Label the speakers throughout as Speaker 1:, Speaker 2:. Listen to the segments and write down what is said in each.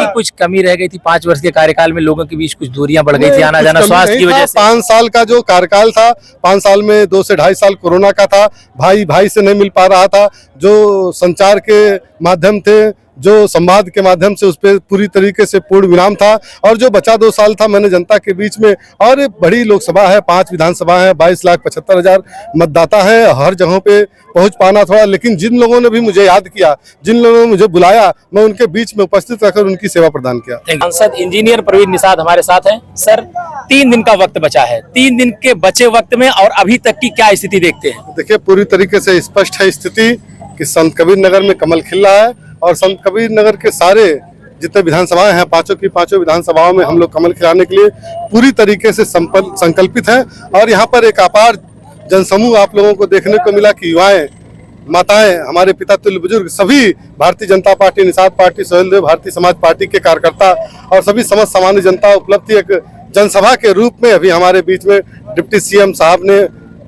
Speaker 1: कि कुछ कमी रह गई थी 5 वर्ष के कार्यकाल में, लोगों के बीच कुछ दूरियां बढ़ गई थी, आना जाना स्वास्थ्य की वजह से।
Speaker 2: 5 साल का जो कार्यकाल था, 5 साल में 2 से 2.5 साल कोरोना का था, भाई भाई से नहीं मिल पा रहा था, जो संचार के माध्यम थे, जो संवाद के माध्यम से उस पर पूरी तरीके से पूर्ण विराम था। और जो बचा 2 साल था, मैंने जनता के बीच में, और बड़ी लोकसभा है, 5 विधानसभा है, 22,75,000 मतदाता है, हर जगहों पे पहुंच पाना थोड़ा, लेकिन जिन लोगों ने भी मुझे याद किया, जिन लोगों ने मुझे बुलाया, मैं उनके बीच में उपस्थित रहकर उनकी सेवा प्रदान किया।
Speaker 1: सांसद इंजीनियर प्रवीण निषाद हमारे साथ हैं। सर, 3 दिन का वक्त बचा है, 3 दिन के बचे वक्त में और अभी तक की क्या स्थिति देखते हैं?
Speaker 2: देखिए, पूरी तरीके से स्पष्ट है स्थिति कि संत कबीर नगर में कमल खिल रहा है, और संत कबीर नगर के सारे जितने विधानसभाएं हैं, 5 की 5 विधानसभाओं में हम लोग कमल खिलाने के लिए पूरी तरीके से संकल्पित हैं। और यहाँ पर एक अपार जनसमूह आप लोगों को देखने को मिला कि युवाएं, माताएं, हमारे पिता तुल्य बुजुर्ग, सभी भारतीय जनता पार्टी, निषाद पार्टी, सोहेल देव भारतीय समाज पार्टी के कार्यकर्ता और सभी समस्त सामान्य जनता उपलब्ध थी। एक जनसभा के रूप में अभी हमारे बीच में डिप्टी सीएम साहब ने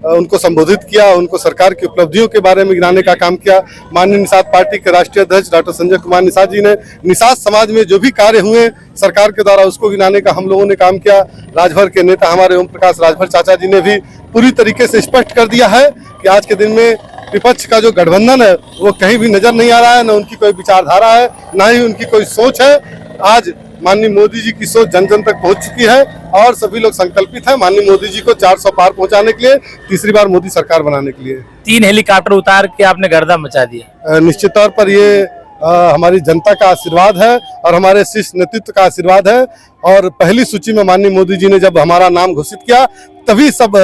Speaker 2: उनको संबोधित किया, उनको सरकार की उपलब्धियों के बारे में गिनाने का काम किया। माननीय निषाद पार्टी के राष्ट्रीय अध्यक्ष डॉक्टर संजय कुमार निषाद जी ने निषाद समाज में जो भी कार्य हुए सरकार के द्वारा उसको गिनाने का हम लोगों ने काम किया। राजभर के नेता हमारे ओम प्रकाश राजभर चाचा जी ने भी पूरी तरीके से स्पष्ट कर दिया है कि आज के दिन में विपक्ष का जो गठबंधन है वो कहीं भी नजर नहीं आ रहा है, न उनकी कोई विचारधारा है, न ही उनकी कोई सोच है। आज माननीय मोदी जी की सोच जन जन तक पहुंच चुकी है और सभी लोग संकल्पित हैं माननीय मोदी जी को 400 पार पहुंचाने के लिए, तीसरी बार मोदी सरकार बनाने के लिए।
Speaker 1: 3 हेलीकॉप्टर उतार के आपने गर्दा मचा दिया।
Speaker 2: निश्चित तौर पर ये हमारी जनता का आशीर्वाद है और हमारे शीर्ष नेतृत्व का आशीर्वाद है। और पहली सूची में माननीय मोदी जी ने जब हमारा नाम घोषित किया तभी सब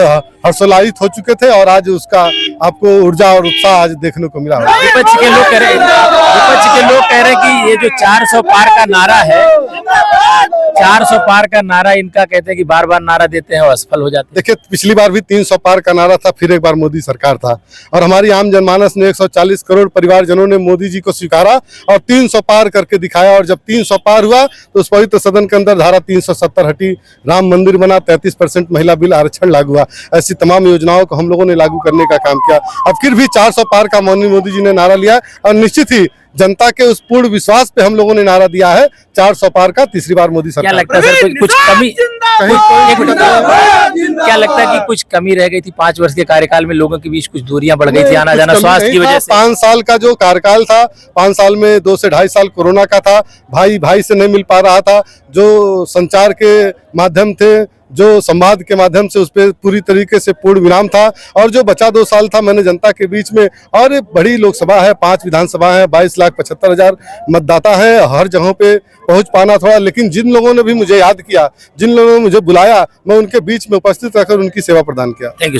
Speaker 2: हर्षोल्लासित हो चुके थे, और आज उसका आपको ऊर्जा और उत्साह आज देखने को मिला।
Speaker 1: विपक्ष के लोग कह रहे हैं कि ये जो 400 पार का नारा है, 400 पार का नारा, इनका कहते हैं कि बार बार नारा देते हैं और असफल हो जाते हैं।
Speaker 2: देखिए, पिछली बार भी 300 पार का नारा था, फिर एक बार मोदी सरकार था, और हमारी आम जनमानस ने 140 करोड़ परिवारजनों ने मोदी जी को स्वीकारा और 300 पार करके दिखाया। और जब 300 पार हुआ तो उस पवित्र सदन के अंदर धारा 370 हटी, राम मंदिर बना, 33% महिला बिल आरक्षण लागू हुआ। ऐसी तमाम योजनाओं को हम लोगों ने लागू करने का काम किया। अब फिर भी 400 पार का माननीय मोदी जी ने नारा लिया, और निश्चित ही जनता के उस पूर्ण विश्वास पे हम लोगों ने नारा दिया है 400 पार का, तीसरी बार मोदी सरकार।
Speaker 1: क्या लगता है सर, कुछ कमी, क्या लगता है कि कुछ कमी रह गई थी 5 वर्ष के कार्यकाल में, लोगों के बीच कुछ दूरियां बढ़ गई थी, आना जाना स्वास्थ्य की वजह से?
Speaker 2: 5 साल का जो कार्यकाल था, 5 साल में 2 से 2.5 साल कोरोना का था, भाई भाई से नहीं मिल पा रहा था, जो संचार के माध्यम थे, जो संवाद के माध्यम से उस पर पूरी तरीके से पूर्ण विराम था। और जो बचा 2 साल था, मैंने जनता के बीच में, और बड़ी लोकसभा है, 5 विधानसभा है, 22,75,000 मतदाता है, हर जगहों पे पहुंच पाना थोड़ा, लेकिन जिन लोगों ने भी मुझे याद किया, जिन लोगों ने मुझे बुलाया, मैं उनके बीच में उपस्थित रहकर उनकी सेवा प्रदान किया।
Speaker 1: Thank you.